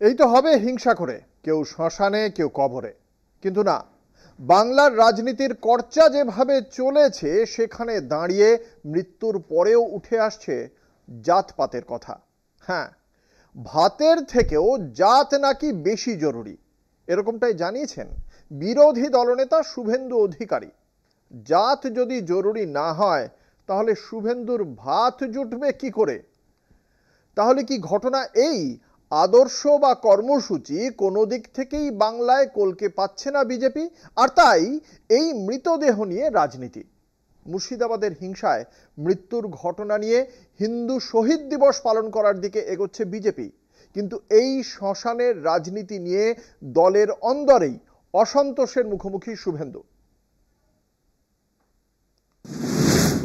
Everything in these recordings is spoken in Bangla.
এই তো হবে হিংসা করে, কেউ শ্মশানে কেউ কবরে। কিন্তু না, বাংলার রাজনীতির কর্চা যেভাবে চলেছে সেখানে দাঁড়িয়ে মৃত্যুর পরেও উঠে আসছে জাতপাতের কথা। হ্যাঁ, ভাতের থেকেও জাত নাকি বেশি জরুরি, এরকমটাই জানিয়েছেন বিরোধী দলনেতা শুভেন্দু অধিকারী। জাত যদি জরুরি না হয় তাহলে শুভেন্দুর ভাত জুটবে কি করে? তাহলে কি ঘটনা এই, আদর্শ বা কর্মসূচি কোনো দিক থেকেই বাংলায় কলকে পাচ্ছে না বিজেপি, আর তাই এই মৃতদেহ নিয়ে রাজনীতি? মুর্শিদাবাদের হিংসায় মৃত্যুর ঘটনা নিয়ে হিন্দু শহীদ দিবস পালন করার দিকে এগোচ্ছে বিজেপি, কিন্তু এই শ্মশানের রাজনীতি নিয়ে দলের অন্দরেই অসন্তোষের মুখোমুখি শুভেন্দু।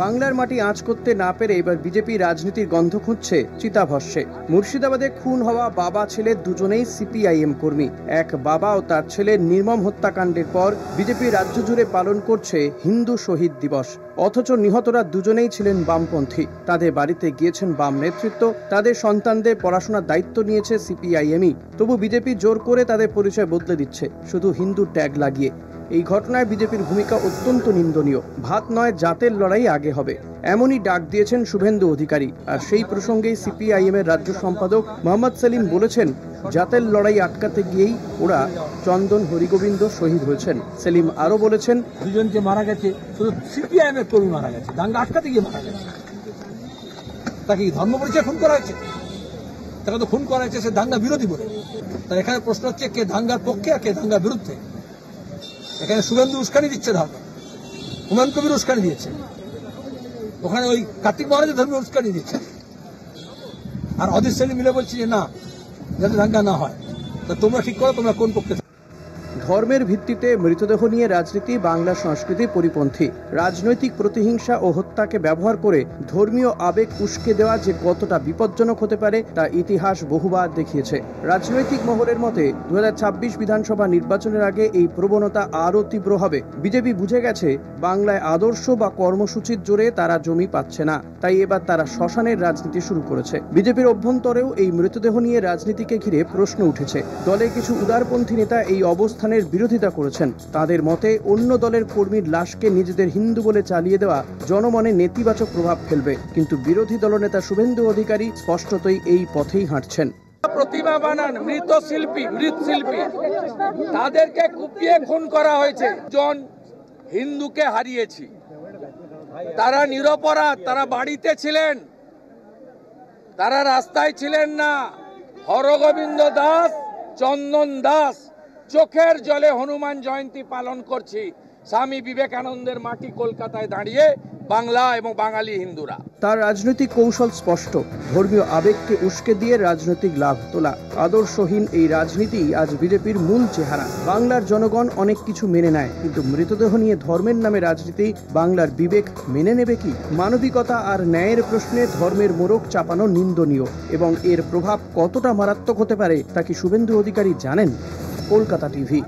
বাংলার মাটি আঁচ করতে না পেরে এবার বিজেপি রাজনীতির গন্ধ খুঁজছে চিতাভস্মে। মুর্শিদাবাদে খুন হওয়া বাবা ছেলে দুজনেই সিপিআইএম কর্মী। এক বাবা ও তার ছেলের নির্মম হত্যাকাণ্ডের পর বিজেপি রাজ্য জুড়ে পালন করছে হিন্দু শহীদ দিবস। অথচ নিহতরা দুজনেই ছিলেন বামপন্থী। তাদের বাড়িতে গিয়েছেন বাম নেতৃত্ব, তাদের সন্তানদের পড়াশোনার দায়িত্ব নিয়েছে সিপিআইএমই। তবু বিজেপি জোর করে তাদের পরিচয় বদলে দিচ্ছে, শুধু হিন্দু ট্যাগ লাগিয়ে। এই ঘটনায় বিজেপির ভূমিকা অত্যন্ত নিন্দনীয়। ভাত নয়, জাতের লড়াই আগে হবে, এমনই ডাক দিয়েছেন শুভেন্দু অধিকারী। আর সেই প্রসঙ্গেই সিপিআইএম এর রাজ্য সম্পাদক মোহাম্মদ সেলিম বলেছেন, জাতের লড়াই আটকাতে গিয়েই ওরা চন্দন হরিগোবিন্দ শহীদ হয়েছেন। সেলিম আরো বলেছেন, দুজনকে মারা গেছে শুধু সিপিআইএম এর কর্মী মারা গেছে, দাঙ্গা আটকাতে গিয়ে মারা গেছে। তাকে ধর্ম পরিচয় খুন করা হয়েছে, তাকে তো খুন করা হয়েছে সে দাঙ্গা বিরোধী বলে। তাই এখানে প্রশ্ন হচ্ছে কে দাঙ্গার পক্ষে আর কে দাঙ্গার বিরুদ্ধে। এখানে শুভেন্দু উস্কানি দিচ্ছে ধর্ম, হুমায়ুন কবির উস্কানি দিয়েছে, ওখানে ওই কার্তিক মহারাজের ধর্ম উস্কানি দিচ্ছে, আর অধীর সেলিম মিলে বলছি যে না, যাতে দাঙ্গা না হয়। তা তোমরা ঠিক করো তোমরা কোন পক্ষে। ধর্মের ভিত্তিতে মৃতদেহ নিয়ে রাজনীতি বাংলা সংস্কৃতির পরিপন্থী। রাজনৈতিক প্রতিহিংসা ও হত্যাকে ব্যবহার করে ধর্মীয় আবেগ উস্কে দেওয়া যে কতটা বিপজ্জনক হতে পারে তা ইতিহাস বহুবার দেখিয়েছে। রাজনৈতিক মহলের মতে 2026 বিধানসভা নির্বাচনের আগে এই প্রবণতা আরও তীব্র হবে। বিজেপি বুঝে গেছে বাংলায় আদর্শ বা কর্মসূচির জোরে তারা জমি পাচ্ছে না, তাই এবার তারা শ্মশানের রাজনীতি শুরু করেছে। বিজেপির অভ্যন্তরেও এই মৃতদেহ নিয়ে রাজনীতিকে ঘিরে প্রশ্ন উঠেছে। দলের কিছু উদারপন্থী নেতা এই অবস্থানের বিরোধিতা করেছেন। তাদের মতে অন্য দলের কর্মীর লাশকে নিজেদের হিন্দু বলে চালিয়ে দেওয়া জনমনে নেতিবাচক প্রভাব ফেলবে, কিন্তু বিরোধী দলনেতা শুভেন্দু অধিকারী স্পষ্টতই এই পথেই হাঁটছেন। প্রতিমা বানান মৃৎশিল্পী তাদেরকে কুপিয়ে খুন করা হয়েছে। জন হিন্দুকে হারিয়েছি, তারা নিরপরাধ, তারা বাড়িতে ছিলেন, তারা রাস্তায় ছিলেন না। হরগোবিন্দ দাস, চন্দন দাস চোখের জলে হনুমান জয়ন্তী পালন করছি। স্বামী বিবেকানন্দের মাটি কলকাতায় দাঁড়িয়ে বাংলা এবং বাঙালি হিন্দুরা। তার রাজনৈতিক কৌশল স্পষ্ট, ধর্মীয় আবেগকে উস্কে দিয়ে রাজনৈতিক লাভ তোলা। আদর্শহীন এই রাজনীতি আজ বিজেপির মূল চেহারা। বাংলার জনগণ অনেক কিছু মেনে নেয়, কিন্তু মৃতদেহ নিয়ে ধর্মের নামে রাজনীতি বাংলার বিবেক মেনে নেবে কি? মানবিকতা আর ন্যায়ের প্রশ্নে ধর্মের মোড়ক চাপানো নিন্দনীয়, এবং এর প্রভাব কতটা মারাত্মক হতে পারে তা কি শুভেন্দু অধিকারী জানেন? কলকাতা টিভি।